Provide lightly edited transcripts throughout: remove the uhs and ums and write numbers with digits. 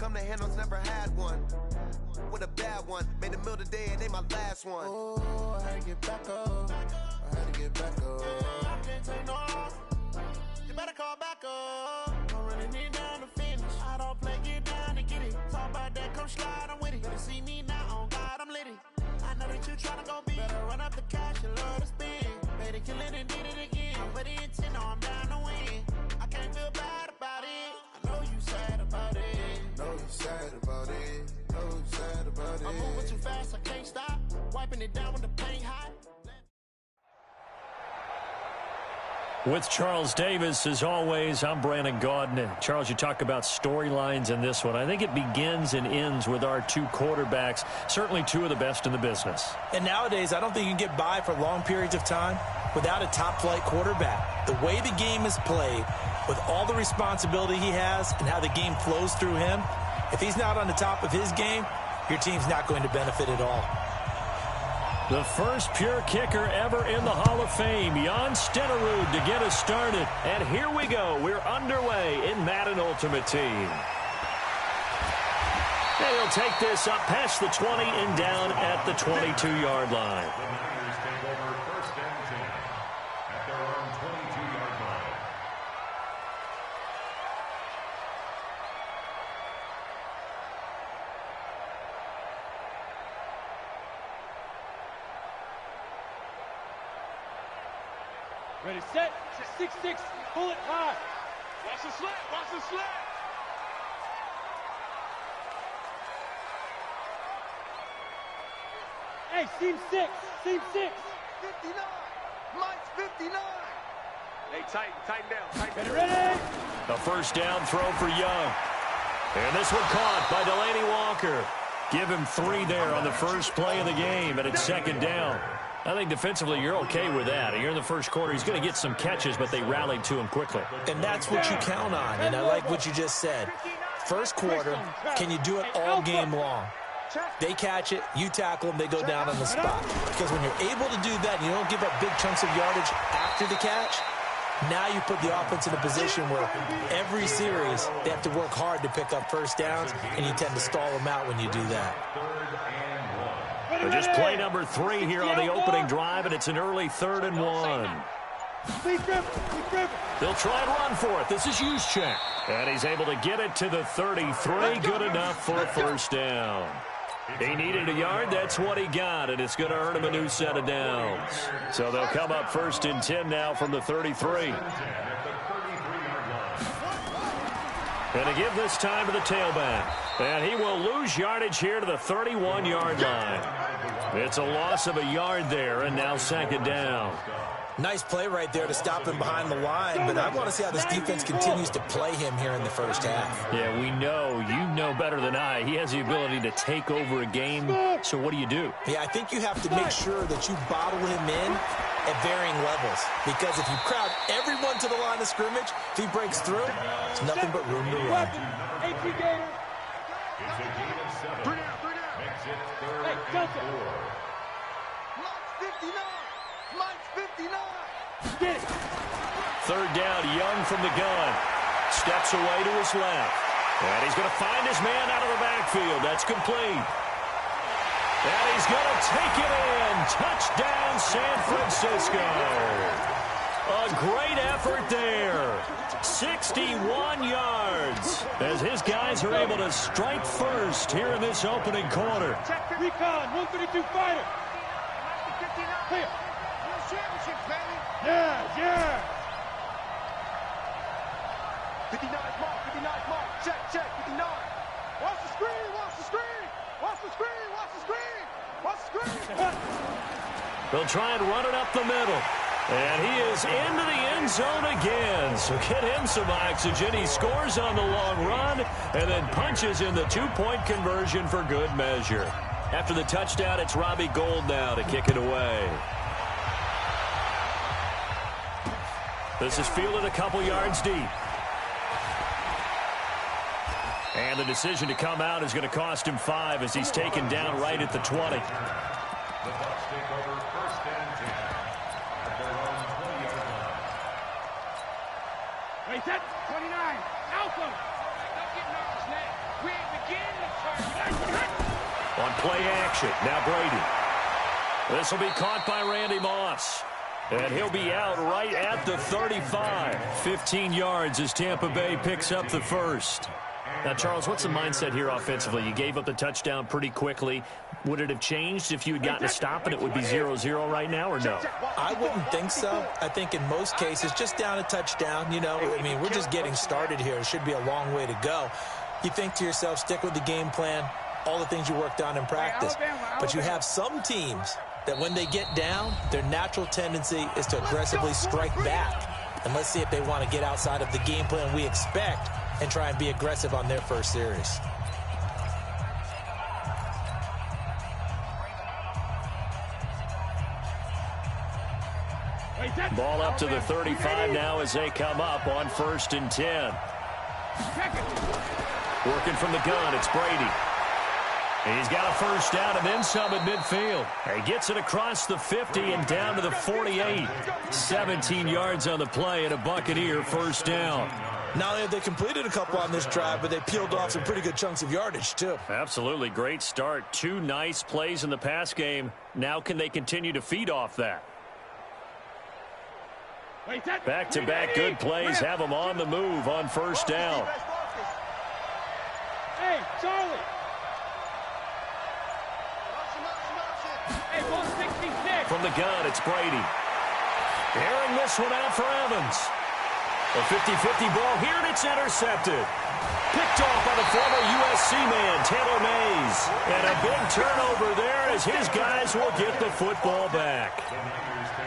them the handles, never had one. With a bad one, made a meal today and they my last one. Oh, I had to get back up. I had to get back up. I can't take no loss. You better call back up. I'm running it down to finish. I don't play, get down to get it. Talk about that, come slide, I'm with it. Better see me now, on God, I'm lit it. I know that you tryna go big. Better run up the cash, you love to spend. Better kill it and did it again. I'm with the intent, no, I'm down to win. I can't feel bad about it. I know you sad about it. Know you sad about it. Know you sad about it. I'm moving too fast, I can't stop. Wiping it down when the paint hot. With Charles Davis, as always, I'm Brandon Gaudin. And Charles, you talk about storylines in this one. I think it begins and ends with our two quarterbacks, certainly two of the best in the business. And nowadays, I don't think you can get by for long periods of time without a top-flight quarterback. The way the game is played, with all the responsibility he has and how the game flows through him, if he's not on the top of his game, your team's not going to benefit at all. The first pure kicker ever in the Hall of Fame, Jan Stenerud, to get us started. And here we go. We're underway in Madden Ultimate Team. And he'll take this up past the 20 and down at the 22-yard line. Ready, set, 6-6, pull it high. Watch the slant, watch the slant. Hey, seam 6, seam 6. 59, Mike's 59. Hey, tighten down. Ready? A first down throw for Young. And this one caught by Delaney Walker. Give him 3 there on the first play of the game, and it's second down. I think defensively you're okay with that. You're in the first quarter. He's going to get some catches, but they rallied to him quickly. And that's what you count on, and I like what you just said. First quarter, can you do it all game long? They catch it, you tackle them, they go down on the spot. Because when you're able to do that, you don't give up big chunks of yardage after the catch, now you put the offense in a position where every series they have to work hard to pick up first downs, and you tend to stall them out when you do that. Just play number 3 here on the opening drive, and it's an early 3rd and 1. They'll try and run for it. This is Juszczyk. And he's able to get it to the 33. Good enough for a first down. He needed a yard. That's what he got, and it's going to earn him a new set of downs. So they'll come up 1st and 10 now from the 33. And to give this time to the tailback. And he will lose yardage here to the 31-yard line. It's a loss of a yard there, and now second down. Nice play right there to stop him behind the line, but I want to see how this defense continues to play him here in the first half. Yeah, we know. You know better than I. He has the ability to take over a game, so what do? Yeah, I think you have to make sure that you bottle him in at varying levels, because if you crowd everyone to the line of scrimmage, if he breaks through, there's nothing but room to run. Hey, Delta. Mike's 59. Mike's 59. Get it. 3rd down, Young from the gun. Steps away to his left. And he's going to find his man out of the backfield. That's complete. And he's going to take it in. Touchdown, San Francisco. A great effort there. 61 yards as his guys are able to strike first here in this opening quarter. Recon, 132 fighter. Here. Yeah. 59 mark, check, 59. Watch the screen. They'll try and run it up the middle. And he is into the end zone again. So get him some oxygen. He scores on the long run and then punches in the 2-point conversion for good measure. After the touchdown, it's Robbie Gould now to kick it away. This is fielded a couple yards deep. And the decision to come out is going to cost him 5 as he's taken down right at the 20. The Bucs take over 1st and 10 at their own 20-yard line. Ready, set, 29, Alpha. Don't get nervous, man. We ain't been play action. Now Brady. This will be caught by Randy Moss. And he'll be out right at the 35. 15 yards as Tampa Bay picks up the first. Now, Charles, what's the mindset here offensively? You gave up the touchdown pretty quickly. Would it have changed if you had gotten a stop and it would be 0-0 right now, or no? I wouldn't think so. I think in most cases, just down a touchdown, you know, I mean, we're just getting started here. It should be a long way to go. You think to yourself, stick with the game plan, all the things you worked on in practice. But you have some teams that when they get down, their natural tendency is to aggressively strike back. And let's see if they want to get outside of the game plan we expect and try and be aggressive on their first series. Ball up to the 35 now as they come up on 1st and 10. Working from the gun, it's Brady. He's got a first down and then some at midfield. He gets it across the 50 and down to the 48. 17 yards on the play and a Buccaneer first down. Not only have they completed a couple on this drive, but they peeled off some pretty good chunks of yardage, too. Absolutely great start. 2 nice plays in the pass game. Now can they continue to feed off that? Back-to-back good plays have them on the move on first down. Hey, Charlie. Hey, 166. From the gun, it's Brady. Airing this one out for Evans. A 50-50 ball here, and it's intercepted. Picked off by the former USC man, Taylor Mays. And a big turnover there as his guys will get the football back.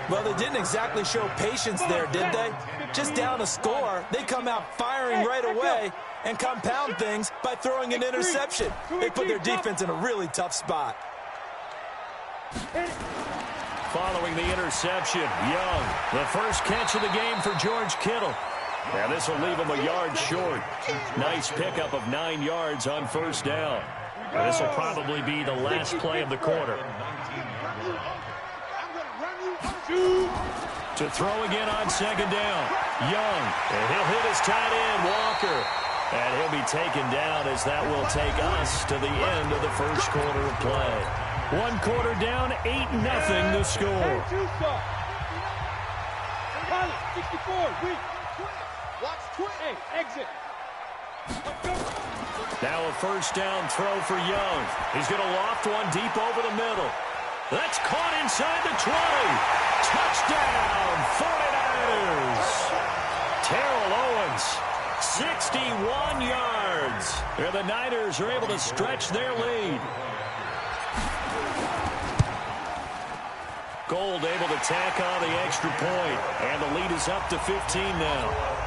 Well, they didn't exactly show patience there, did they? Just down a score, they come out firing right away and compound things by throwing an interception. They put their defense in a really tough spot. Following the interception, Young, the first catch of the game for George Kittle. Now this will leave him a yard short. Nice pickup of 9 yards on first down. Now this will probably be the last play of the quarter. To throw again on second down. Young, and he'll hit his tight end, Walker. And he'll be taken down as that will take us to the end of the first quarter of play. 1 quarter down, 8-0 the score. Hey, exit. Now a first down throw for Young. He's going to loft one deep over the middle. That's caught inside the 20. Touchdown, 49ers. Terrell Owens, 61 yards. And the Niners are able to stretch their lead. Gold able to tack on the extra point. And the lead is up to 15 now.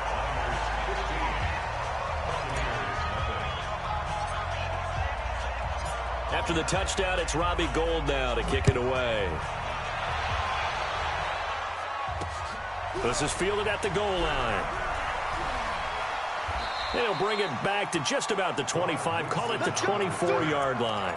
After the touchdown, it's Robbie Gould now to kick it away. This is fielded at the goal line. They'll bring it back to just about the 25. Call it the 24-yard line.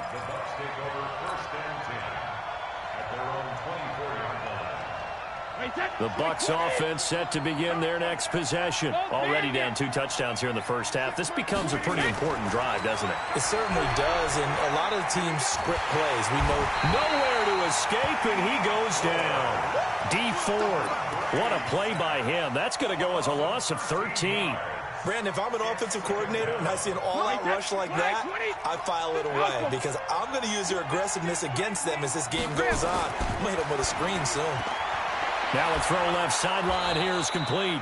The Bucs offense set to begin their next possession. Already down 2 touchdowns here in the first half. This becomes a pretty important drive, doesn't it? It certainly does, and a lot of the teams script plays. We know nowhere to escape, and he goes down. Dee Ford, what a play by him. That's going to go as a loss of 13. Brandon, if I'm an offensive coordinator and I see an all-out rush like that, I file it away because I'm going to use their aggressiveness against them as this game goes on. I'm going to hit them with a screen soon. Now a throw left sideline here is complete.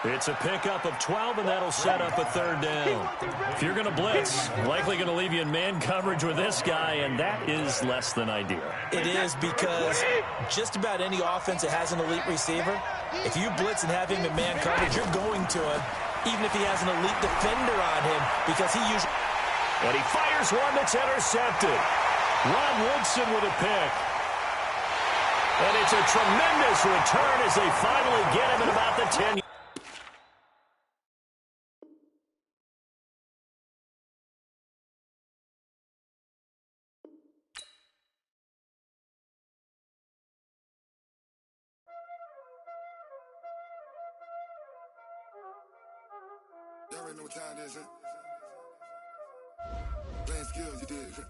It's a pickup of 12, and that'll set up a third down. If you're going to blitz, likely going to leave you in man coverage with this guy, and that is less than ideal. It is because just about any offense that has an elite receiver, if you blitz and have him in man coverage, you're going to him, even if he has an elite defender on him, because he usually... And he fires one that's intercepted. Ron Woodson with a pick. And it's a tremendous return as they finally get him at about the 10. Y'all already know what time it is, huh? Playing skills, you did, huh?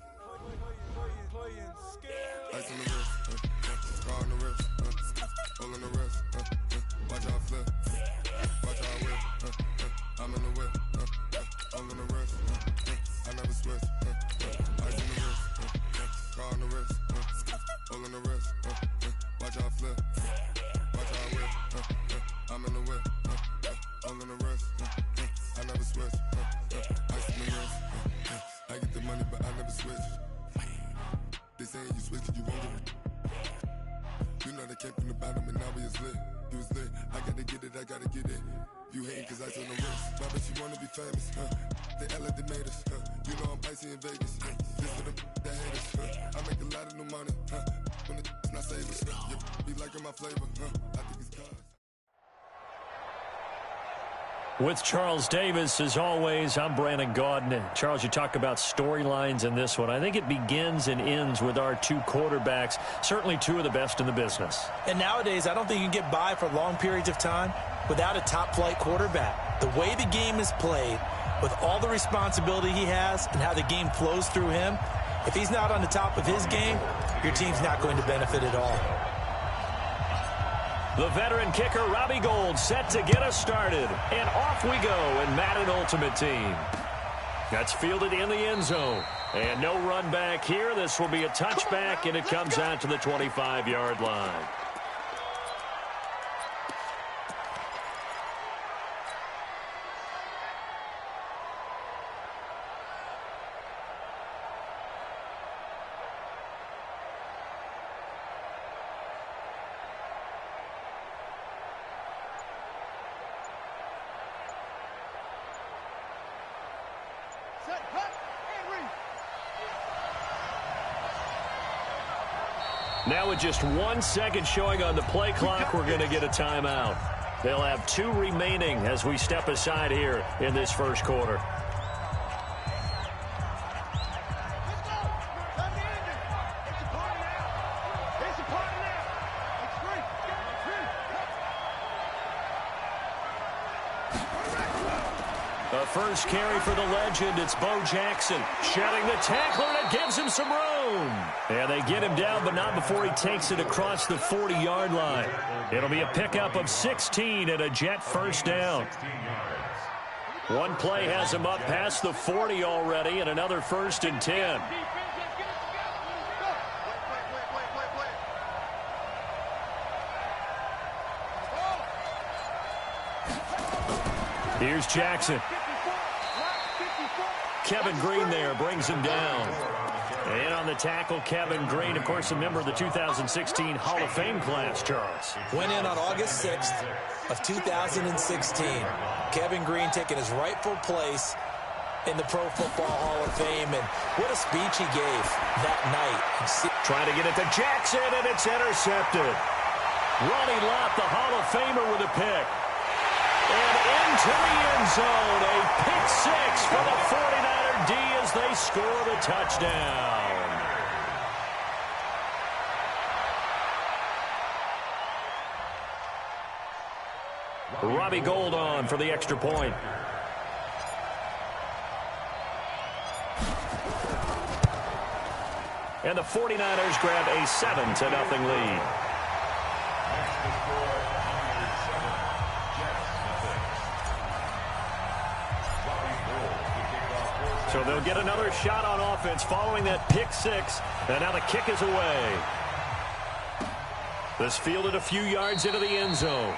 Ice on the wrist, scar on the wrist, hole in the wrist, watch how I flip, watch how I whip, I'm in the whip, hole in the wrist, I never switch, ice on the wrist, scar on the wrist, hole in the wrist, watch how I flip, watch how I whip, I'm in the whip, hole in the wrist, I never switch, ice on the wrist, I get the money but I never switch. They saying you switch cause you won't get it. You know they came from the bottom and now we is lit. You was lit, I gotta get it, I gotta get it. You hating cause ice on the wrist. My bitch, you wanna be famous, They act like they made us, You know I'm icy in Vegas, This for the that hate us, I make a lot of new money, When the not save us, be liking my flavor, I think it's cause. With Charles Davis, as always, I'm Brandon Gaudin. Charles, you talk about storylines in this one. I think it begins and ends with our two quarterbacks, certainly two of the best in the business. And nowadays, I don't think you can get by for long periods of time without a top-flight quarterback. The way the game is played, with all the responsibility he has and how the game flows through him, if he's not on the top of his game, your team's not going to benefit at all. The veteran kicker, Robbie Gould, set to get us started. And off we go in Madden Ultimate Team. That's fielded in the end zone. And no run back here. This will be a touchback, and it comes out to the 25-yard line. Now with just 1 second showing on the play clock, we're going to get a timeout. They'll have two remaining as we step aside here in this first quarter. The first carry for the legend, it's Bo Jackson. Shedding the tackler, and it gives him some room. And they get him down, but not before he takes it across the 40-yard line. It'll be a pickup of 16 and a Jet first down. One play has him up past the 40 already, and another 1st and 10. Here's Jackson. Kevin Green there brings him down. And on the tackle, Kevin Green, of course, a member of the 2016 Hall of Fame class, Charles. Went in on August 6th of 2016. Kevin Green taking his rightful place in the Pro Football Hall of Fame. And what a speech he gave that night. Trying to get it to Jackson, and it's intercepted. Ronnie Lott, the Hall of Famer, with a pick. And into the end zone, a pick six for the 49er D as they score the touchdown. Robbie Gould on for the extra point. And the 49ers grab a 7-0 lead. So they'll get another shot on offense following that pick six. And now the kick is away. This fielded a few yards into the end zone.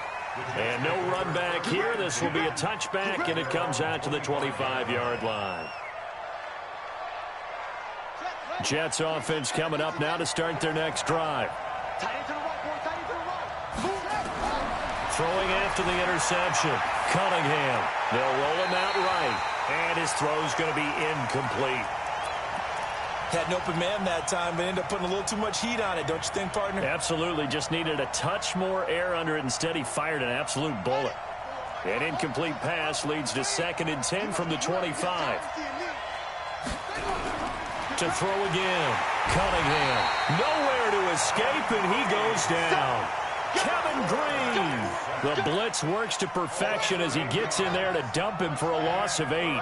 And no run back here. This will be a touchback, and it comes out to the 25-yard line. Jets offense coming up now to start their next drive. Throwing after the interception. Cunningham. They'll roll him out right. And his throw's going to be incomplete. Had an open man that time, but ended up putting a little too much heat on it, don't you think, partner? Absolutely. Just needed a touch more air under it. Instead, he fired an absolute bullet. An incomplete pass leads to 2nd and 10 from the 25. To throw again. Cunningham. Nowhere to escape, and he goes down. Kevin Green. The blitz works to perfection as he gets in there to dump him for a loss of 8.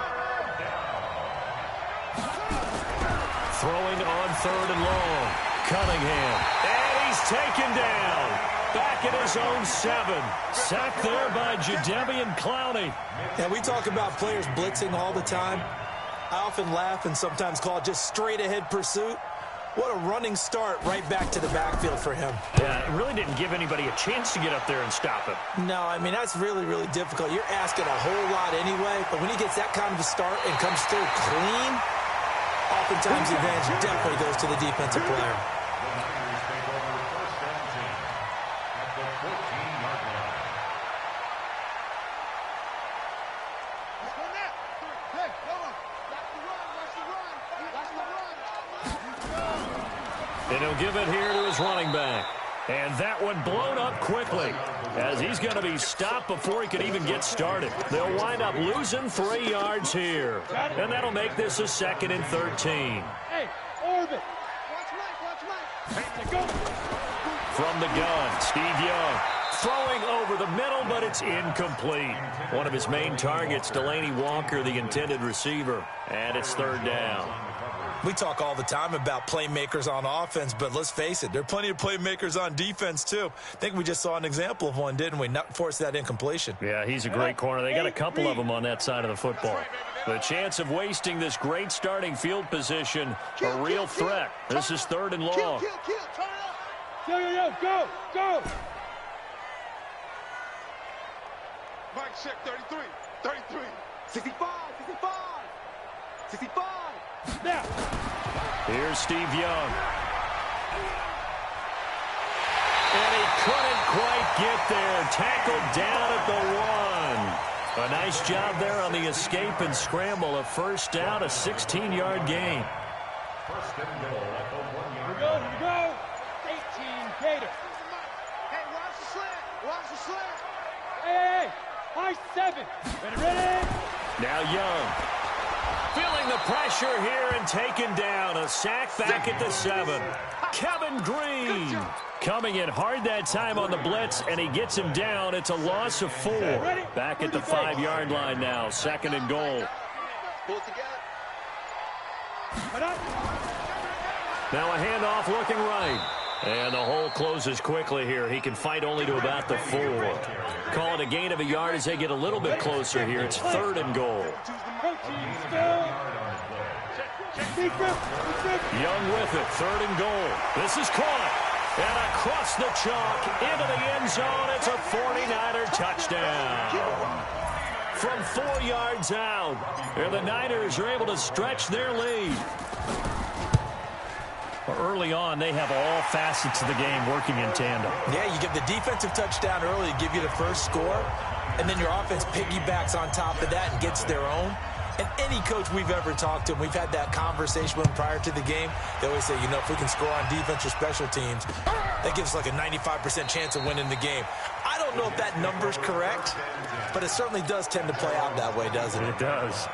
Throwing on 3rd and long. Cunningham. And he's taken down. Back at his own 7. Sacked there by Jadeveon Clowney. And we talk about players blitzing all the time. I often laugh and sometimes call it just straight-ahead pursuit. What a running start right back to the backfield for him. Yeah, it really didn't give anybody a chance to get up there and stop him. No, I mean, that's really, really difficult. You're asking a whole lot anyway, but when he gets that kind of a start and comes through clean, oftentimes the advantage definitely goes to the defensive player. And he'll give it here to his running back. And that one blown up quickly as he's going to be stopped before he can even get started. They'll wind up losing 3 yards here. And that'll make this a 2nd and 13. Hey, Orbit. Watch Mike. From the gun, Steve Young. Throwing over the middle, but it's incomplete. One of his main targets, Delaney Walker, the intended receiver. And it's 3rd down. We talk all the time about playmakers on offense, but let's face it, there are plenty of playmakers on defense, too. I think we just saw an example of one, didn't we? Not force that incompletion. Yeah, he's a great corner. They got a couple of them on that side of the football. The chance of wasting this great starting field position, a real threat. This is 3rd and long. Yo, go. Mike check 33. 65. Now. Here's Steve Young. And he couldn't quite get there. Tackled down at the 1. A nice job there on the escape and scramble. A 1st down, a 16-yard gain. First and goal at the 1-yard Here line. we go. 18 Gator. Hey, watch the slant. Hey, high 7. Ready. Now Young. Feeling the pressure here and taken down. A sack back at the 7. Kevin Green coming in hard that time on the blitz, and he gets him down. It's a loss of 4. Back at the 5-yard line now. 2nd and goal. Pull it together. Now a handoff looking right. And the hole closes quickly here. He can fight only to about the 4. Call it a gain of a yard as they get a little bit closer here. It's 3rd and goal. Young with it. 3rd and goal. This is caught. And across the chalk into the end zone. It's a 49er touchdown. From 4 yards out. And the Niners are able to stretch their lead. Early on, they have all facets of the game working in tandem. Yeah, you get the defensive touchdown early to give you the first score, and then your offense piggybacks on top of that and gets their own. And any coach we've ever talked to, and we've had that conversation with them prior to the game, they always say, you know, if we can score on defense or special teams, that gives us like a 95% chance of winning the game. I don't know if that number's correct, but it certainly does tend to play out that way, doesn't it? It does.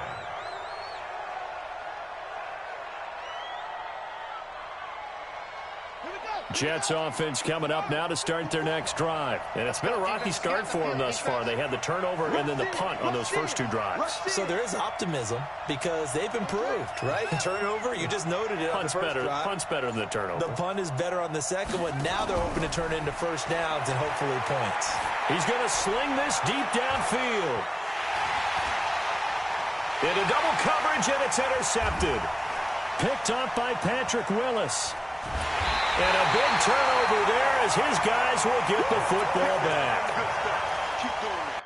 Jets offense coming up now to start their next drive. And it's been a rocky start for them thus far. They had the turnover and then the punt on those first 2 drives. So there is optimism because they've improved, right? Turnover, you just noted it on the first drive. Punt's better than the turnover. The punt is better on the second one. Now they're hoping to turn into first downs and hopefully points. He's going to sling this deep downfield. Into double coverage, and it's intercepted. Picked up by Patrick Willis. And a big turnover there as his guys will get the football back. Keep doing it.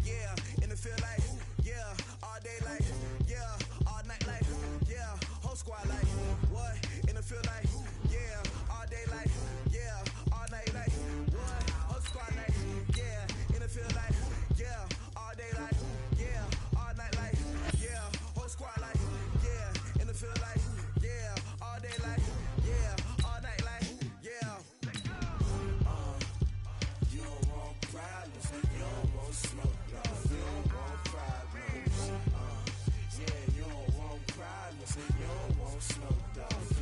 Yeah, in the field like, yeah, all day like, yeah, all night like, yeah, whole squad like, what? In the field like, yeah, all day like, yeah, all night like, what? Whole squad like, yeah, in the field like, yeah, all day like, yeah, all night like, yeah, whole squad like, yeah, in the field like, yeah, all day like, yeah, all night like, yeah. You don't want problems, you don't want smoke, you don't want problems. Yeah, you don't want problems, you don't want smoke, dog.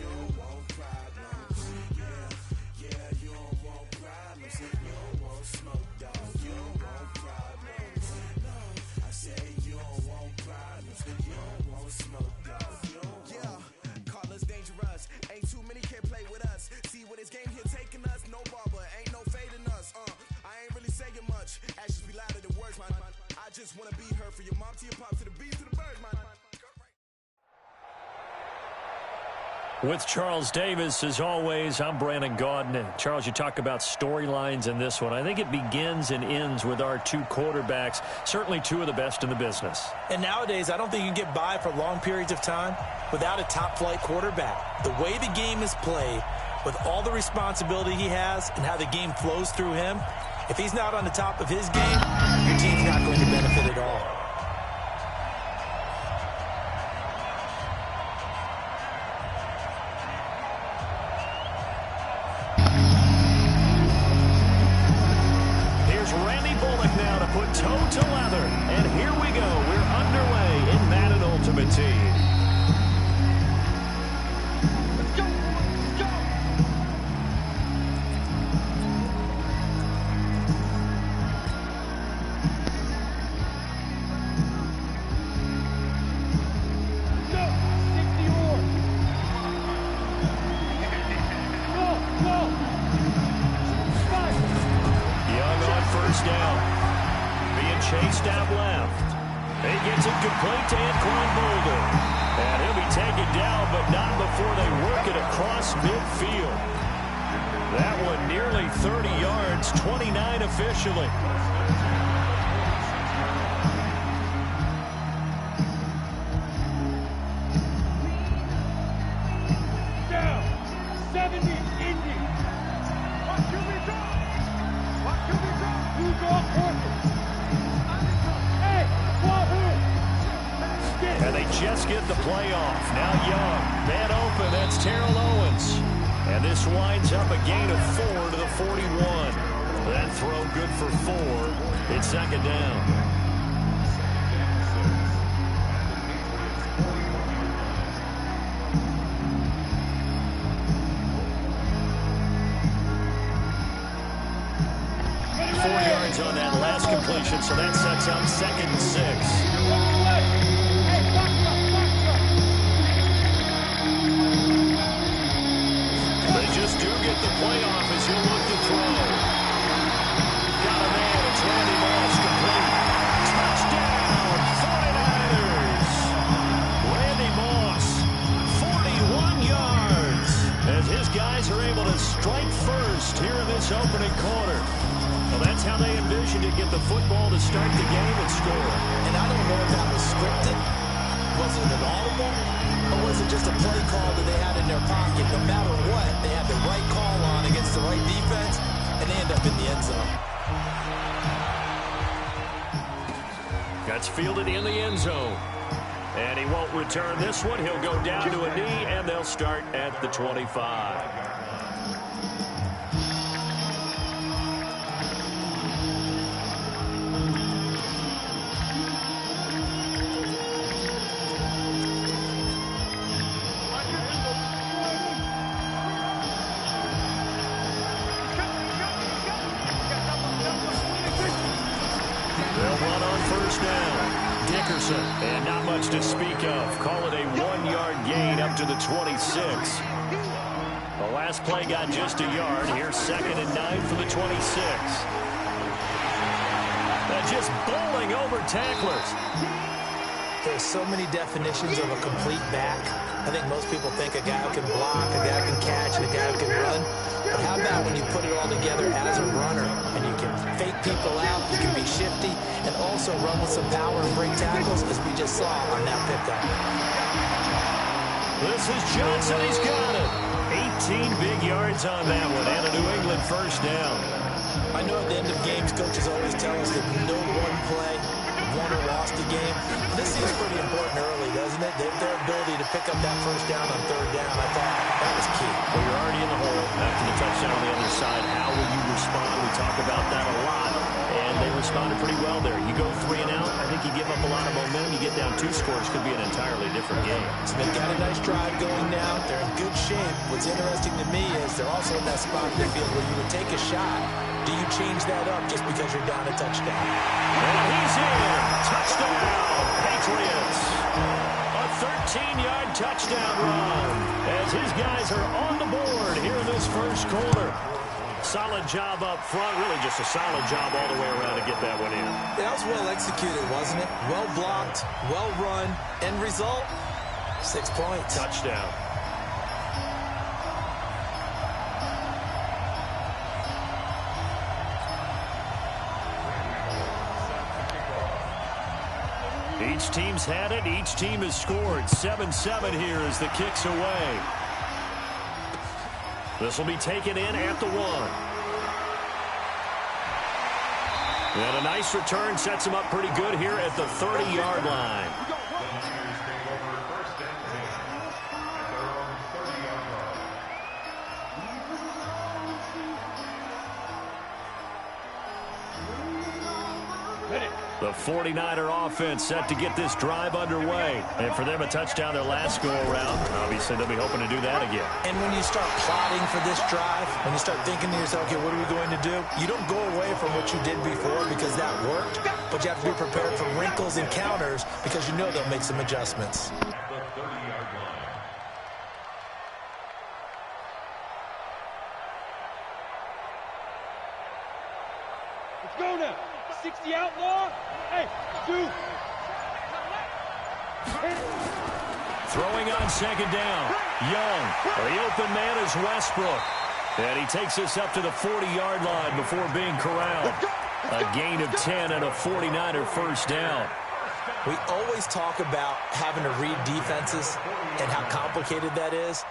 With Charles Davis, as always, I'm Brandon Gaudin. And Charles, you talk about storylines in this one. I think it begins and ends with our two quarterbacks, certainly two of the best in the business. And nowadays, I don't think you can get by for long periods of time without a top-flight quarterback. The way the game is played, with all the responsibility he has and how the game flows through him, if he's not on the top of his game, your team's not going to benefit at all. Put toe to leather, and here we go. We're underway in Madden Ultimate Team. Let's go! Let's go! Go! 64! Go! Young on first down. Chased out left. He gets it complete to Anquan Boldin. And he'll be taken down, but not before they work it across midfield. That one nearly 30 yards, 29 officially. Down! 70, Indy! What can we do? What can we do? Who's off horses? And they just get the play off. Now Young, man open, that's Terrell Owens. And this winds up a gain of 4 to the 41. That throw good for 4. It's second down. On that last completion, so that sets up 2nd and 6. They just do get the play off as he'll look to throw. Got a man, it's Randy Moss, complete. Touchdown, 49ers. Randy Moss, 41 yards, as his guys are able to strike first here in this opening quarter. Well, that's how they envisioned to get the football to start the game and score. And I don't know if that was scripted. Was it an audible? Or was it just a play call that they had in their pocket? No matter what, they had the right call on against the right defense, and they end up in the end zone. That's fielded in the end zone. And he won't return this one. He'll go down to a knee, and they'll start at the 25. And not much to speak of. Call it a 1-yard gain up to the 26. The last play got just a yard. Here's 2nd and 9 for the 26. Just bowling over tacklers. There's so many definitions of a complete back. I think most people think a guy who can block, a guy who can catch, and a guy who can run. But how about when you put it all together as a runner, and you can fake people out, you can be shifty, and also run with some power and break tackles, as we just saw on that pickup. This is Johnson. He's got it. 18 big yards on that one, and a New England first down. I know at the end of games, coaches always tell us that no one play won or lost the game. This seems pretty important early, doesn't it? Their ability to pick up that first down on 3rd down, I thought that was key. Well, you're already in the hole after the touchdown on the other side. How will you respond? We talk about that a lot. And they responded pretty well there. You go 3 and out, I think you give up a lot of momentum. You get down 2 scores, could be an entirely different game. So they've got a nice drive going now. They're in good shape. What's interesting to me is they're also in that spot in the field where you would take a shot. Do you change that up just because you're down a touchdown? And he's in. Touchdown, Patriots. A 13-yard touchdown run as his guys are on the board here in this first quarter. Solid job up front, really just a solid job all the way around to get that one in. That was well executed, wasn't it? Well blocked, well run. End result, 6 points. Touchdown. Each team's had it. Each team has scored. 7-7 here as the kick's away. This will be taken in at the 1. And a nice return sets him up pretty good here at the 30-yard line. The 49er offense set to get this drive underway. And for them, a touchdown their last go-around. Obviously, they'll be hoping to do that again. And when you start plotting for this drive, when you start thinking to yourself, okay, what are we going to do? You don't go away from what you did before because that worked, but you have to be prepared for wrinkles and counters because you know they'll make some adjustments. Let's go now. 60 outlaw. Hey, 2. Throwing on second down. Young. The open man is Westbrook. And he takes us up to the 40-yard line before being corralled. A gain of 10 and a 49er first down. We always talk about having to read defenses and how complicated that is.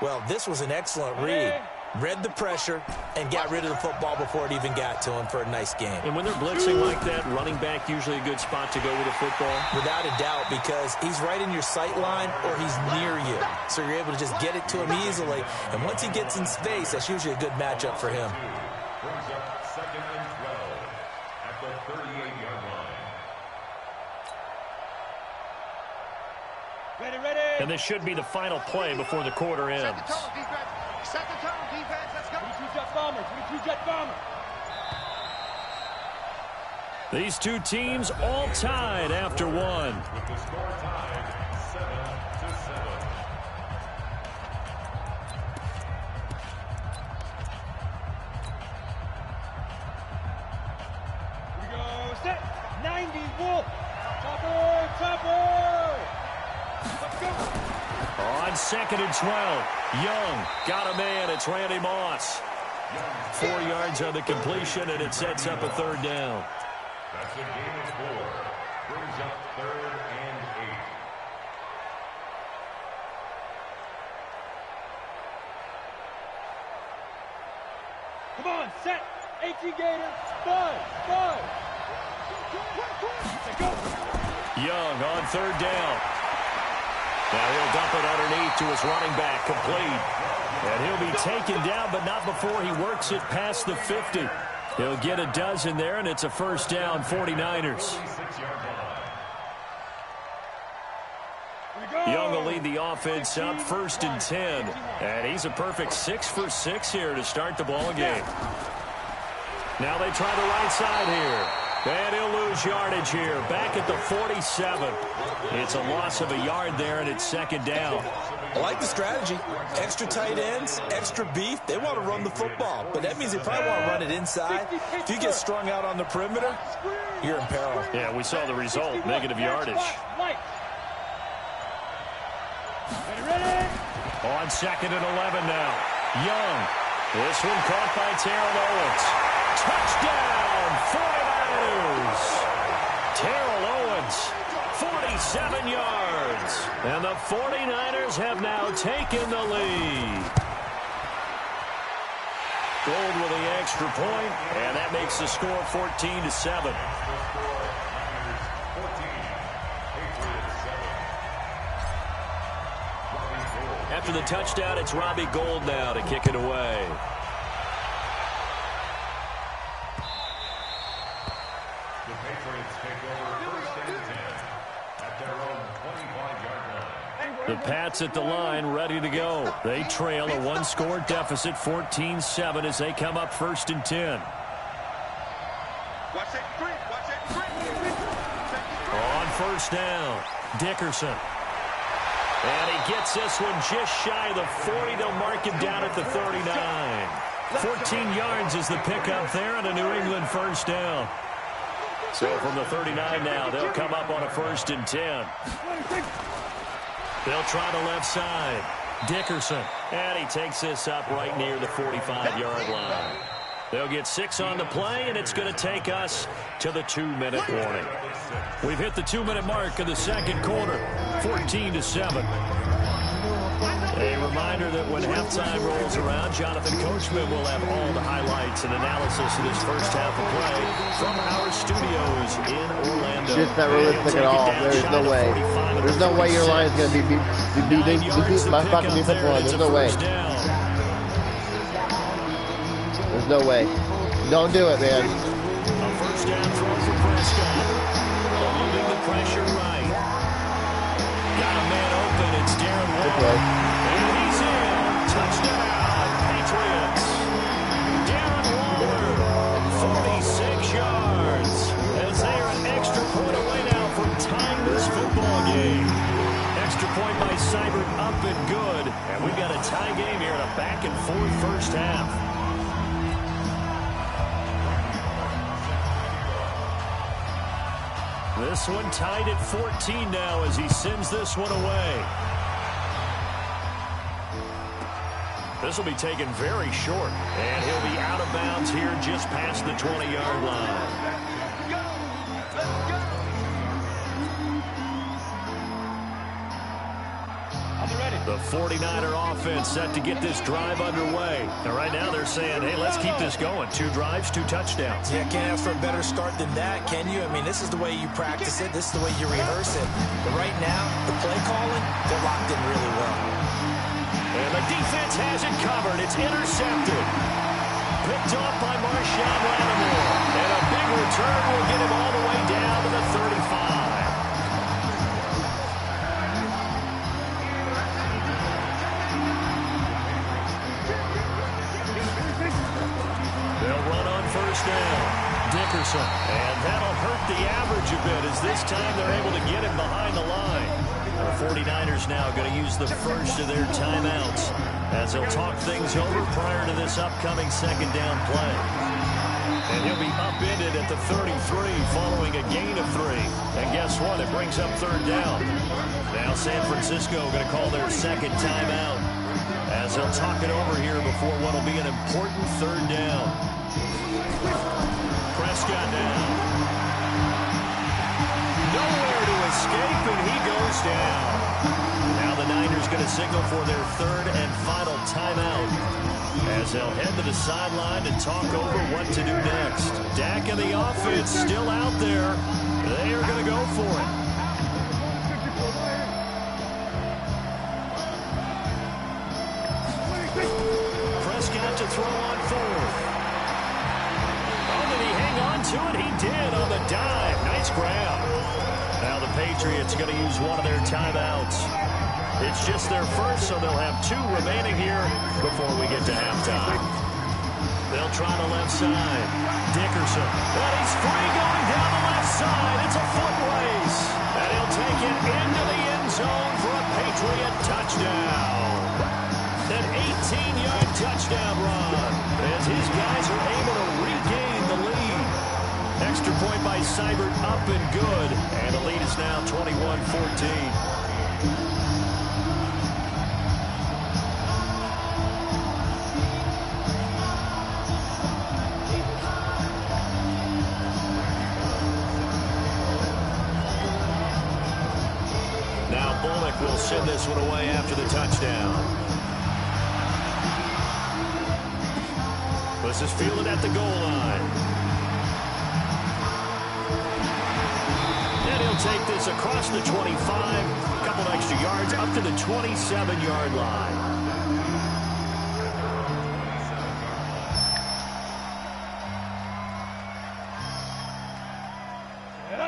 Well, this was an excellent read. Read the pressure and got rid of the football before it even got to him for a nice game. And when they're blitzing like that, running back usually a good spot to go with a football? Without a doubt, because he's right in your sight line or he's near you. So you're able to just get it to him easily. And once he gets in space, that's usually a good matchup for him. Brings up 2nd and 12 at the 38-yard line. Ready. And this should be the final play before the quarter ends. Set the tone, defense. Let's go. 22 Jet Bomber. 22 Jet Bomber. These two teams all tied after 1. With the score tied 7-7. Here we go. Set. 90 Wolf. Topper. Let's go. On 2nd and 12, Young got a man. It's Randy Moss. 4 yards on the completion, and it sets up a 3rd down. That's a gain of 4. Brings up 3rd and 8. Come on, set. 18 Gator. 5. Let's go. Young on 3rd down. Now he'll dump it underneath to his running back, complete. And he'll be taken down, but not before he works it past the 50. He'll get a dozen there, and it's a first down, 49ers. Young will lead the offense up, 1st and 10. And he's a perfect 6 for 6 here to start the ball game. Now they try the right side here. And he'll lose yardage here, back at the 47. It's a loss of a yard there, and it's 2nd down. I like the strategy. Extra tight ends, extra beef. They want to run the football, but that means they probably want to run it inside. If you get strung out on the perimeter, you're in peril. Yeah, we saw the result, negative yardage. Ready. On 2nd and 11 now. Young. This one caught by Terrell Owens. Touchdown, 49ers. Terrell Owens, 47 yards. And the 49ers have now taken the lead. Gold with the extra point, and that makes the score 14-7. After the touchdown, it's Robbie Gould now to kick it away. Pats at the line, ready to go. They trail a one-score deficit, 14-7, as they come up 1st and 10. On 1st down, Dickerson. And he gets this one just shy of the 40. They'll mark him down at the 39. 14 yards is the pickup there on a New England 1st down. So from the 39 now, they'll come up on a 1st and 10. They'll try the left side. Dickerson. And he takes this up right near the 45-yard line. They'll get 6 on the play, and it's going to take us to the 2-minute warning. We've hit the 2-minute mark of the second quarter, 14-7. A reminder that when halftime rolls around, Jonathan Coachman will have all the highlights and analysis of this first half of play from our studios in Orlando. It's just not realistic at all. There's no way. There's no way your line is going to be my fucking defensive line. There's no way. There's no way. Don't do it, man. A first down throw for Prescott. Moving the pressure right. Got a man open. It's Darren Waller. And he's in. Touchdown, Patriots. Darren Waller, 46 yards. As they are an extra point away now from tying this football game. Extra point by Seibert up and good. And we've got a tie game here in a back-and-forth first half. This one tied at 14 now as he sends this one away. This will be taken very short, and he'll be out of bounds here just past the 20-yard line. The 49er offense set to get this drive underway. And right now they're saying, hey, let's keep this going. 2 drives, 2 touchdowns. Yeah, can't ask for a better start than that, can you? I mean, this is the way you practice it. This is the way you rehearse it. But right now, the play calling, they're locked in really well. And the defense has it covered. It's intercepted. Picked off by Marshawn Lattimore. And a big return will get him all the way down to the 35. They'll run on first down. Dickerson. And that'll hurt the average a bit as this time they're able to get him behind the line. The 49ers now going to use the first of their timeouts as they'll talk things over prior to this upcoming second down play. And he'll be upended at the 33 following a gain of 3. And guess what? It brings up third down. Now San Francisco going to call their second timeout as they'll talk it over here before what will be an important third down. Prescott now. Nowhere to escape, and he goes down. Now the Niners going to signal for their third and final timeout as they'll head to the sideline to talk over what to do next. Dak and the offense still out there. They are going to go for it. Prescott to throw on 4th. Oh, did he hang on to it? He did on the dive. Nice grab. Now the Patriots going to use one of their timeouts. It's just their first, so they'll have 2 remaining here before we get to halftime. They'll try the left side. Dickerson. And he's free going down the left side. It's a foot race. And he'll take it into the end zone for a Patriot touchdown. An 18-yard touchdown run as his guys are able to regain the lead. Extra point by Seibert up and good. And the lead is now 21-14. Now Bullock will send this one away after the touchdown. This is fielded at the goal line. And he'll take this across the 25, a couple extra yards, up to the 27-yard line.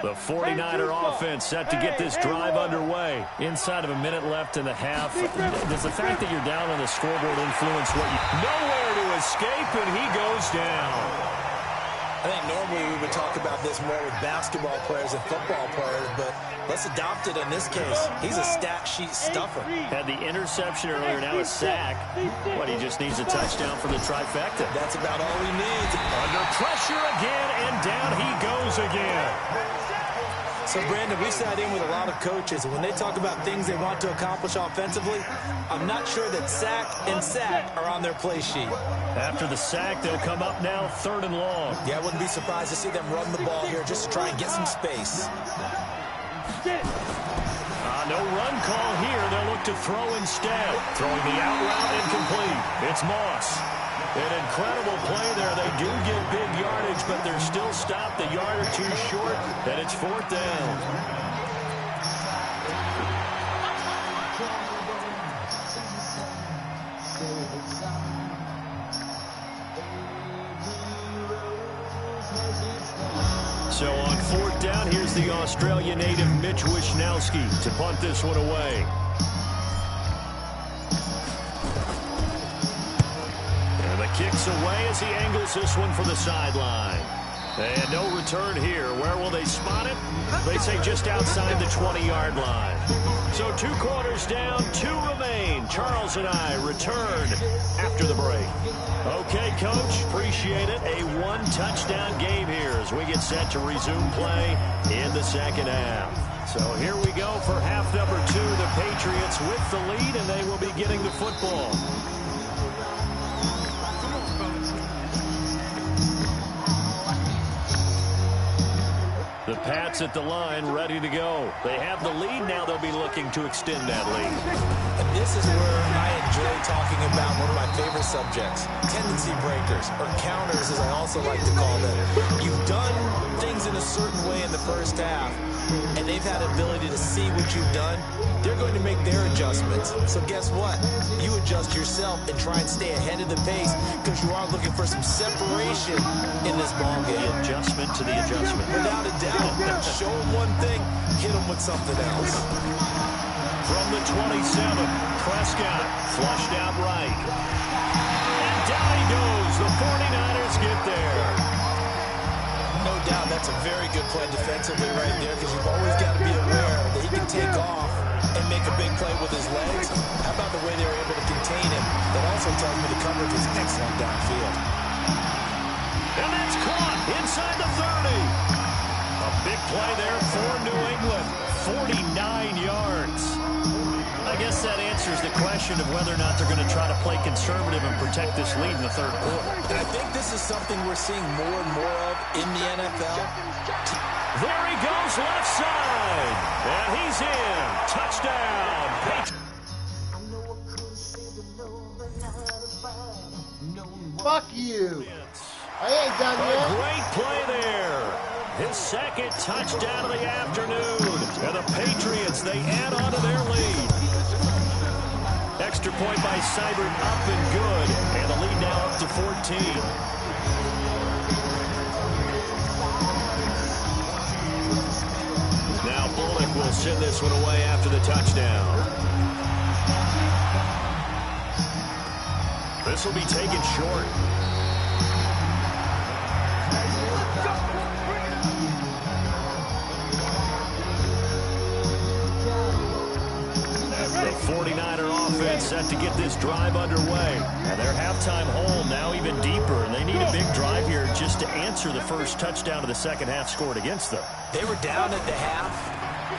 The The 49er offense set to get this drive underway. Inside of a minute left in the half. Does the fact that you're down on the scoreboard influence what you... Nowhere to escape, and he goes down. I think normally we would talk about this more with basketball players and football players, but let's adopt it in this case. He's a stat sheet stuffer. Had the interception earlier, now a sack. But he just needs a touchdown for the trifecta. That's about all he needs. Under pressure again, and down he goes again. So, Brandon, we sat in with a lot of coaches, and when they talk about things they want to accomplish offensively, I'm not sure that sack and sack are on their play sheet. After the sack, they'll come up now 3rd and long. Yeah, I wouldn't be surprised to see them run the ball here just to try and get some space. No run call here. They'll look to throw instead. Throwing the out route incomplete. It's Moss. An incredible play there. They do get big yardage, but they're still stopped a yard or two short, and it's 4th down. So on 4th down, here's the Australia native Mitch Wishnowsky to punt this one away. And the kick's away as he angles this one for the sideline. And no return here. Where will they spot it? They say just outside the 20-yard line. So 2 quarters down, 2 remain. Charles and I return after the break. Okay, Coach, appreciate it. A 1-touchdown game here as we get set to resume play in the second half. So here we go for half number 2. The Patriots with the lead, and they will be getting the football. The Pats at the line, ready to go. They have the lead. Now they'll be looking to extend that lead. And this is where I enjoy talking about one of my favorite subjects, tendency breakers, or counters, as I also like to call them. You've done things in a certain way in the first half, and they've had the ability to see what you've done. They're going to make their adjustments. So guess what? You adjust yourself and try and stay ahead of the pace because you are looking for some separation in this ball game. The adjustment to the adjustment. Without a doubt. Show them one thing, hit them with something else. From the 27, Prescott flushed out right. And down he goes. The 49ers get there. No doubt that's a very good play defensively right there because you've always got to be aware that he can take off and make a big play with his legs. How about the way they were able to contain him? That also tells me the coverage is excellent downfield. And that's caught inside the 30. A big play there for New England. 49 yards. I guess that answers the question of whether or not they're going to try to play conservative and protect this lead in the 3rd quarter. And I think this is something we're seeing more and more of in the NFL. There he goes, left side. And he's in. Touchdown. Fuck you. I ain't done yet. A great play there. His 2nd touchdown of the afternoon. And the Patriots, they add on to their lead. Extra point by Seibert, up and good. And the lead now up to 14. Now Bullock will send this one away after the touchdown. This will be taken short. The 49er offense set to get this drive underway. And their halftime hole now even deeper, and they need a big drive here just to answer the first touchdown of the second half scored against them. They were down at the half.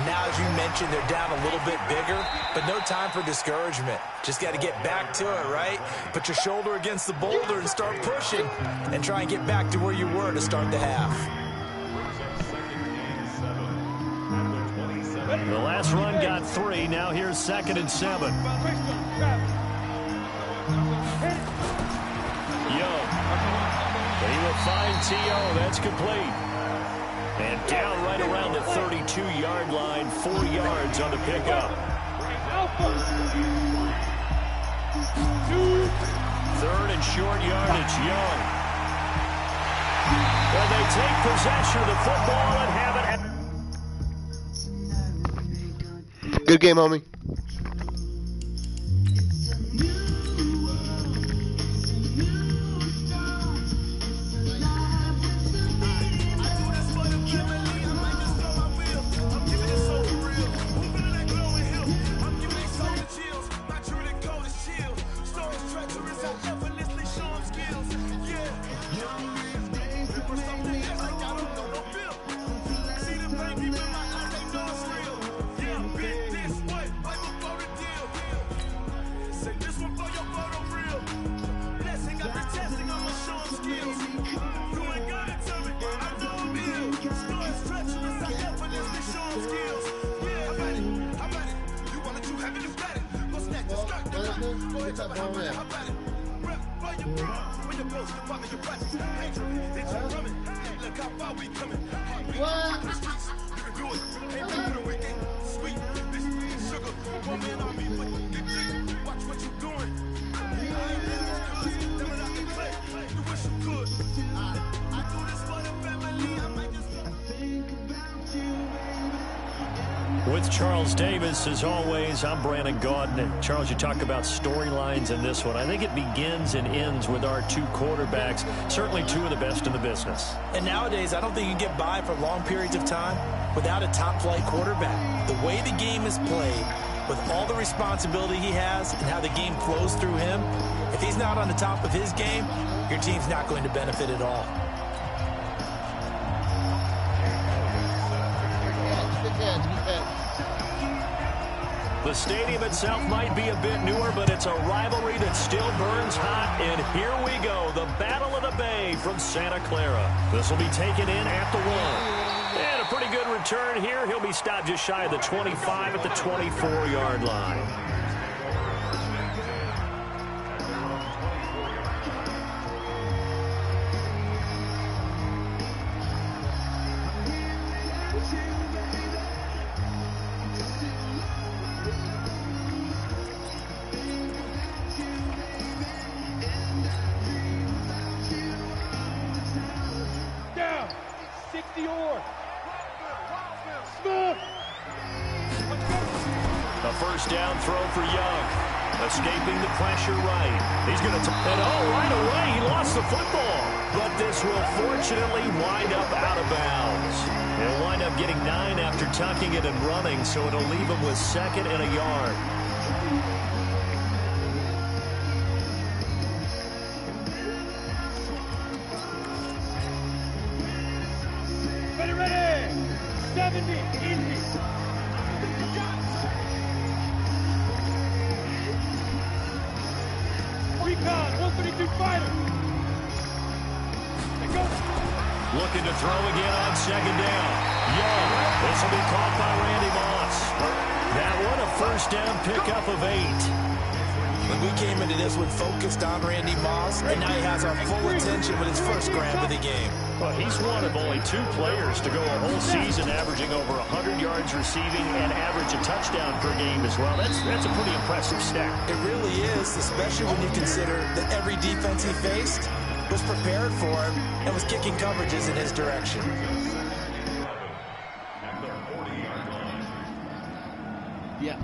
Now, as you mentioned, they're down a little bit bigger, but no time for discouragement. Just got to get back to it, right? Put your shoulder against the boulder and start pushing and try and get back to where you were to start the half. The last run got 3. Now here's 2nd and 7. Young. He will find T.O. That's complete. And down right around the 32-yard line, 4 yards on the pickup. 3rd and short yardage, Young. Well, they take possession of the football and have it. Good game, homie. With Charles Davis, as always, I'm Brandon Gaudin. And Charles, you talk about storylines in this one. I think it begins and ends with our two quarterbacks, certainly two of the best in the business. And nowadays, I don't think you get by for long periods of time without a top-flight quarterback. The way the game is played, with all the responsibility he has and how the game flows through him, if he's not on the top of his game, your team's not going to benefit at all. The stadium itself might be a bit newer, but it's a rivalry that still burns hot. And here we go, the Battle of the Bay from Santa Clara. This will be taken in at the 1. And a pretty good return here. He'll be stopped just shy of the 25 at the 24-yard line. First down throw for Young. Escaping the pressure right. He's going to and right away he lost the football. But this will fortunately wind up out of bounds. He'll wind up getting 9 after tucking it and running, so it'll leave him with 2nd and a yard. Ready. 70, easy. Recon, 132 fighter. Looking to throw again on 2nd down. Young. This will be caught by Randy Moss. That one a first down pickup of 8. When we came into this one focused on Randy Moss, and now he has our full attention with his first grab of the game. Well, he's one of only 2 players to go a whole season averaging over 100 yards receiving and average a touchdown per game as well. That's a pretty impressive stat. It really is, especially when you consider that every defense he faced was prepared for him and was kicking coverages in his direction. Yeah.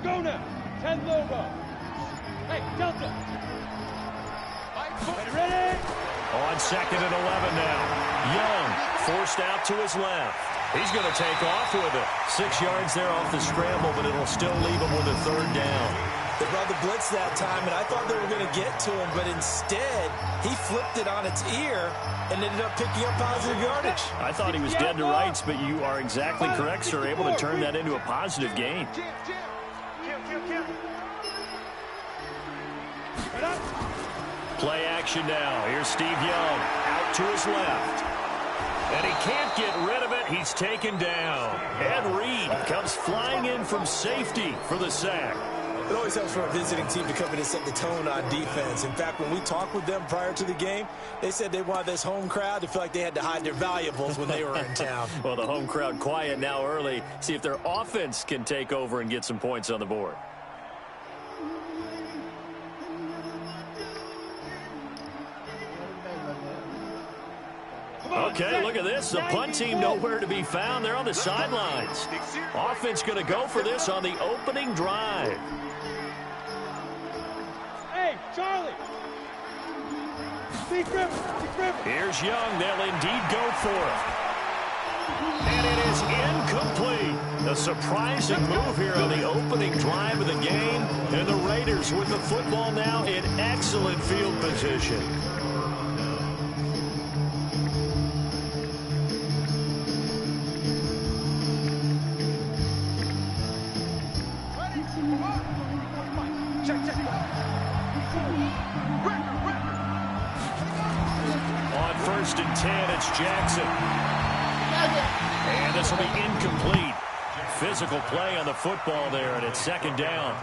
Go now. 10 logo. Hey, Delta. Ready? On 2nd and 11 now. Young forced out to his left. He's going to take off with it. 6 yards there off the scramble, but it'll still leave him with a 3rd down. They brought the blitz that time, and I thought they were going to get to him, but instead, he flipped it on its ear and ended up picking up positive yardage. I thought he was dead to rights, but you are exactly correct, sir. Able to turn that into a positive gain. Play action now. Here's Steve Young out to his left. And he can't get rid of it. He's taken down. Ed Reed comes flying in from safety for the sack. It always helps for a visiting team to come in and set the tone on defense. In fact, when we talked with them prior to the game, they said they wanted this home crowd to feel like they had to hide their valuables when they were in town. Well, the home crowd quiet now early. See if their offense can take over and get some points on the board. Okay, look at this. The punt team nowhere to be found. They're on the sidelines. Offense going to go for this on the opening drive. Hey, Charlie. Here's Young. They'll indeed go for it. And it is incomplete. A surprising move here on the opening drive of the game. And the Raiders with the football now in excellent field position. On 1st and 10, it's Jackson. And this will be incomplete. Physical play on the football there, and it's 2nd down.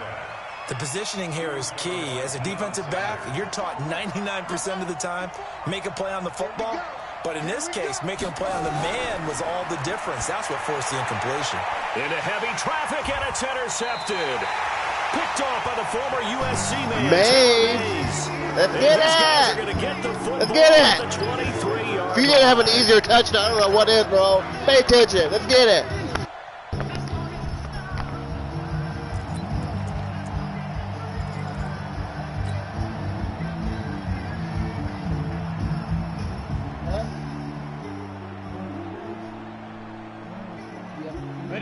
The positioning here is key. As a defensive back, you're taught 99% of the time, make a play on the football. But in this case, making a play on the man was all the difference. That's what forced the incompletion. Into heavy traffic, and it's intercepted. Picked off by the former USC man. Mays. Let's get it. Let's get it. If you didn't have an easier touchdown, I don't know what is, bro. Pay attention. Let's get it.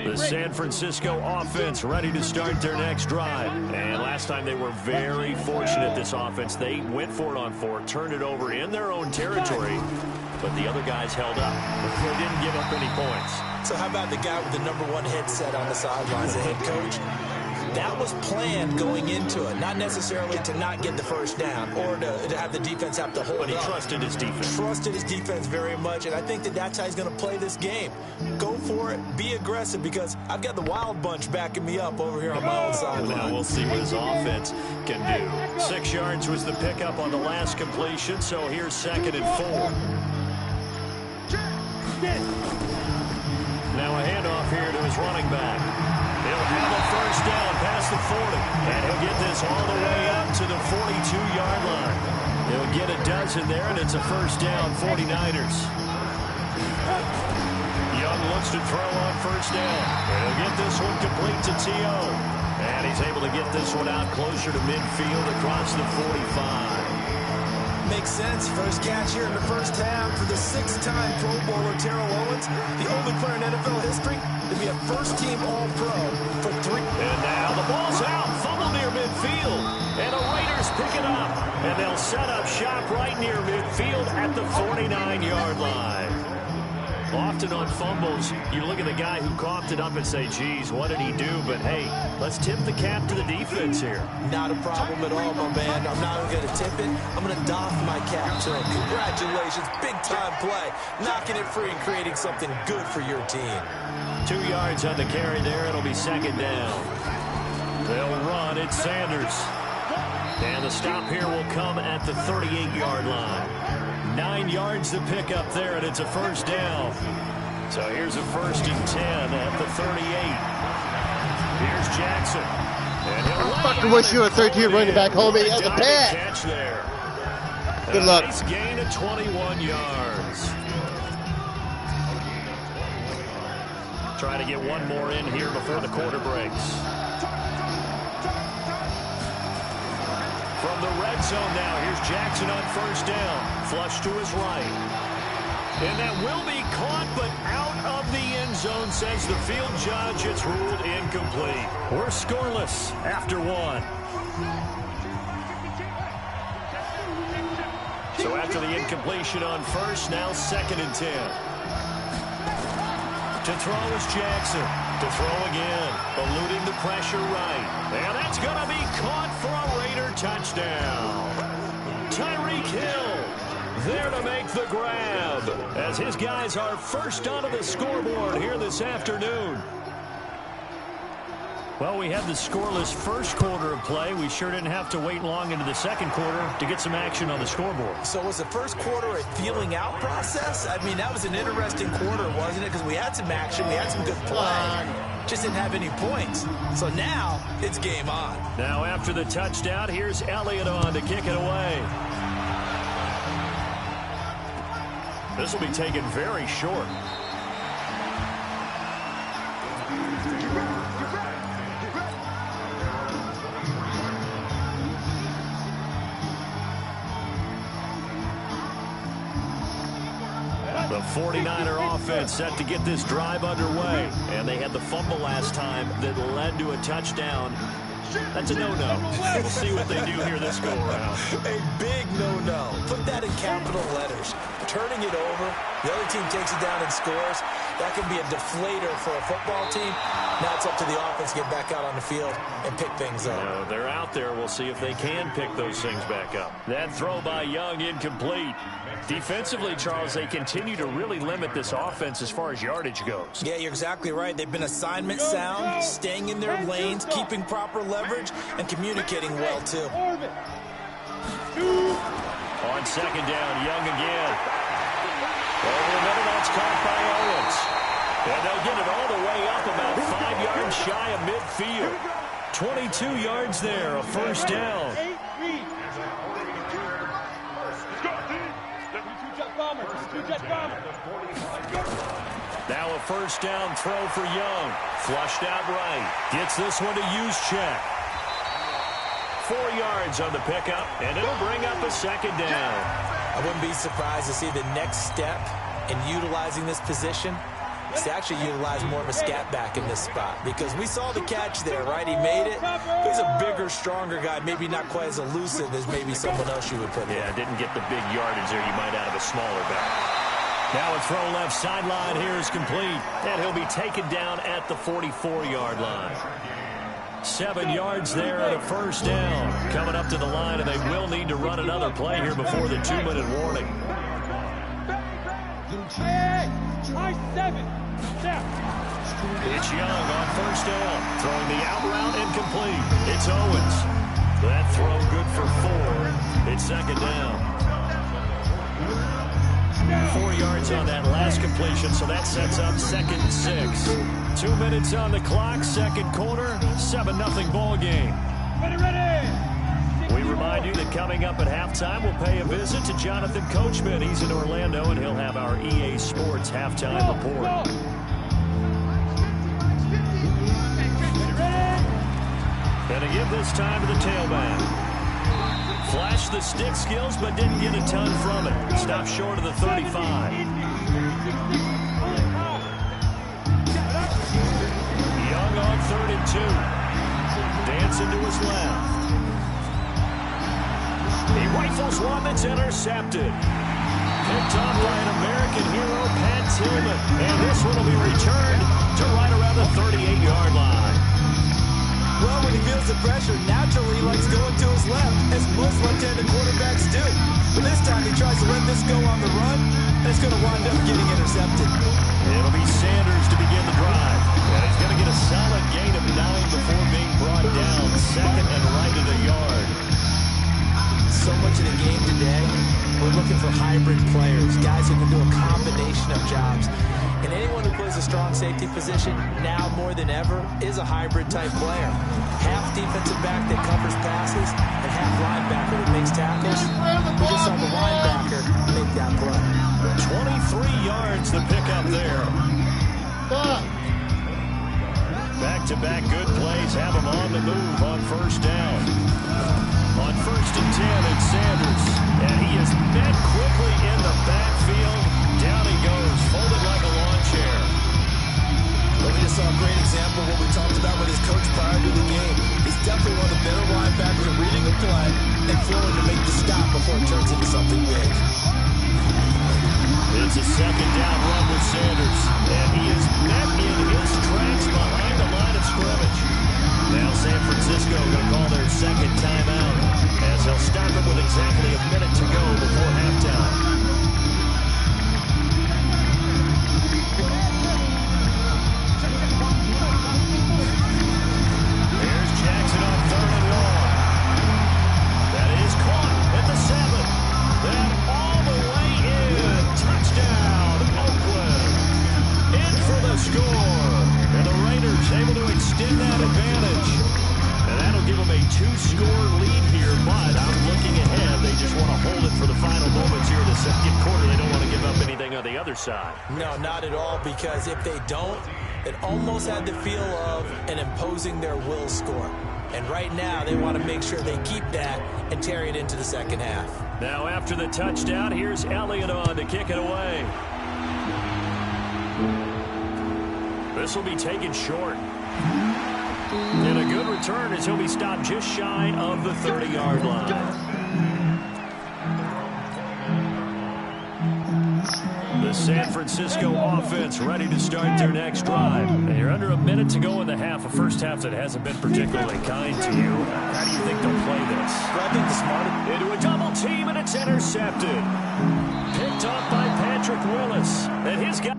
The San Francisco offense ready to start their next drive. And last time they were very fortunate, this offense. They went for it on 4, turned it over in their own territory, but the other guys held up. They didn't give up any points. So how about the guy with the #1 headset on the sidelines, the head coach? That was planned going into it, not necessarily to not get the first down or to have the defense have to hold But he up. trusted his defense. Trusted his defense very much, and I think that's how he's going to play this game. Go for it, be aggressive, because I've got the Wild Bunch backing me up over here on my own sideline. Now we'll see what his offense can do. 6 yards was the pickup on the last completion, so here's 2nd and 4. Now a handoff here to his running back. He'll have a first down past the 40, and he'll get this all the way up to the 42-yard line. He'll get a dozen there, and it's a first down, 49ers. Young looks to throw on first down, and he'll get this one complete to T.O. And he's able to get this one out closer to midfield across the 45. Makes sense. First catch here in the first half for the 6-time Pro Bowler Terrell Owens, the only player in NFL history to be a first-team All-Pro for 3. And now the ball's out, fumble near midfield, and the Raiders pick it up, and they'll set up shop right near midfield at the 49-yard line. Often on fumbles, you look at the guy who coughed it up and say, geez, what did he do? But, hey, let's tip the cap to the defense here. Not a problem at all, my man. I'm not going to tip it. I'm going to doff my cap to him. Congratulations. Big-time play. Knocking it free and creating something good for your team. 2 yards on the carry there. It'll be 2nd down. They'll run. It's Sanders. And the stop here will come at the 38-yard line. 9 yards to pick up there, and it's a first down. So here's a 1st and 10 at the 38. Here's Jackson. And he'll I fucking wish you were a 13 running back, homie. That's a pass. Catch there. Good luck. Nice gain of 21 yards. Try to get one more in here before the quarter breaks. From the red zone now, here's Jackson on first down. Flush to his right. And that will be caught, but out of the end zone, says the field judge. It's ruled incomplete. We're scoreless after 1. So after the incompletion on first, now 2nd and 10. To throw is Jackson. To throw again. Eluding the pressure right. And that's going to be caught for a Raider touchdown. Tyreek Hill there to make the grab as his guys are first onto the scoreboard here this afternoon. Well, we had the scoreless first quarter of play. We sure didn't have to wait long into the second quarter to get some action on the scoreboard. So was the first quarter a feeling out process? I mean, that was an interesting quarter, wasn't it? Because we had some action, we had some good play, just didn't have any points. So now it's game on. Now after the touchdown, here's Elliott on to kick it away. This will be taken very short. The 49er offense set to get this drive underway. And they had the fumble last time that led to a touchdown. That's a no-no. We'll see what they do here this go-around. A big no-no. Put that in capital letters. Turning it over, the other team takes it down and scores. That can be a deflator for a football team. Now it's up to the offense to get back out on the field and pick things up. No, they're out there. We'll see if they can pick those things back up. That throw by Young incomplete. Defensively, Charles, they continue to really limit this offense as far as yardage goes. Yeah, you're exactly right. They've been assignment sound, staying in their lanes, keeping proper leverage, and communicating well, too. On second down, Young again. Over the middle, that's caught by Owens. And they'll get it all the way up about 5 yards shy of midfield. 22 yards there, a first down. Now a first down throw for Young. Flushed out right. Gets this one to Juszczyk. 4 yards on the pickup, and it'll bring up a second down. I wouldn't be surprised to see the next step in utilizing this position is to actually utilize more of a scat back in this spot, because we saw the catch there, right? He made it. He's a bigger, stronger guy, maybe not quite as elusive as maybe someone else you would put in. Yeah, didn't get the big yardage there you might out of a smaller back. Now a throw left sideline here is complete, and he'll be taken down at the 44-yard line. 7 yards there and a first down. Coming up to the line, and they will need to run another play here before the 2-minute warning. It's Young on first down. Throwing the out route incomplete. It's Owens. That throw good for 4. It's second down. 4 yards on that last completion, so that sets up 2nd and 6. 2 minutes on the clock, second quarter, 7-0 ball game. We remind you that coming up at halftime, we'll pay a visit to Jonathan Coachman. He's in Orlando, and he'll have our EA Sports halftime report. And to give this time to the tailback. Flashed the stick skills, but didn't get a ton from it. Stopped short of the 35. Young on 3rd and 2. Dancing to his left. He rifles one that's intercepted. Picked off by an American hero, Pat Tillman. And this one will be returned to right around the 38-yard line. Well, when he feels the pressure, naturally he likes going to his left, as most left-handed quarterbacks do. But this time he tries to let this go on the run, and it's going to wind up getting intercepted. It'll be Sanders to begin the drive. And he's going to get a solid gain of 9 before being brought down. Second and right at a yard. So much of the game today, we're looking for hybrid players, guys who can do a combination of jobs. And anyone who plays a strong safety position, now more than ever, is a hybrid-type player. Half defensive back that covers passes, and half linebacker that makes tackles. We just saw the linebacker make that play. 23 yards the pickup there. Back-to-back good plays have them on the move on first down. On 1st and 10, it's Sanders. And he is met quickly in the backfield. Down he goes, folded like a lawn chair. Well, we just saw a great example of what we talked about with his coach prior to the game. He's definitely one of the better linebackers at reading a play and flowing to make the stop before it turns into something big. It's a second down run with Sanders. And he is met in his tracks behind the line of scrimmage. Now San Francisco going to call their second timeout, as they'll start them with exactly a minute to go before halftime. Here's Jackson on 3rd and long. That is caught at the 7. Then all the way in. Touchdown, Oakland. In for the score. And the Raiders able to extend that advantage. And that'll that'll give them a 2-score lead here, but I'm looking ahead. They just want to hold it for the final moments here in the second quarter. They don't want to give up anything on the other side. No, not at all, because if they don't, it almost had the feel of an imposing their will score. And right now, they want to make sure they keep that and carry it into the second half. Now, after the touchdown, here's Elliott on to kick it away. This will be taken short. And a good return as he'll be stopped just shy of the 30-yard line. The San Francisco offense ready to start their next drive. And you're under a minute to go in the half, a first half that hasn't been particularly kind to you. How do you think they'll play this? I think the smarter. Into a double team, and it's intercepted. Picked up by Patrick Willis. And his guy...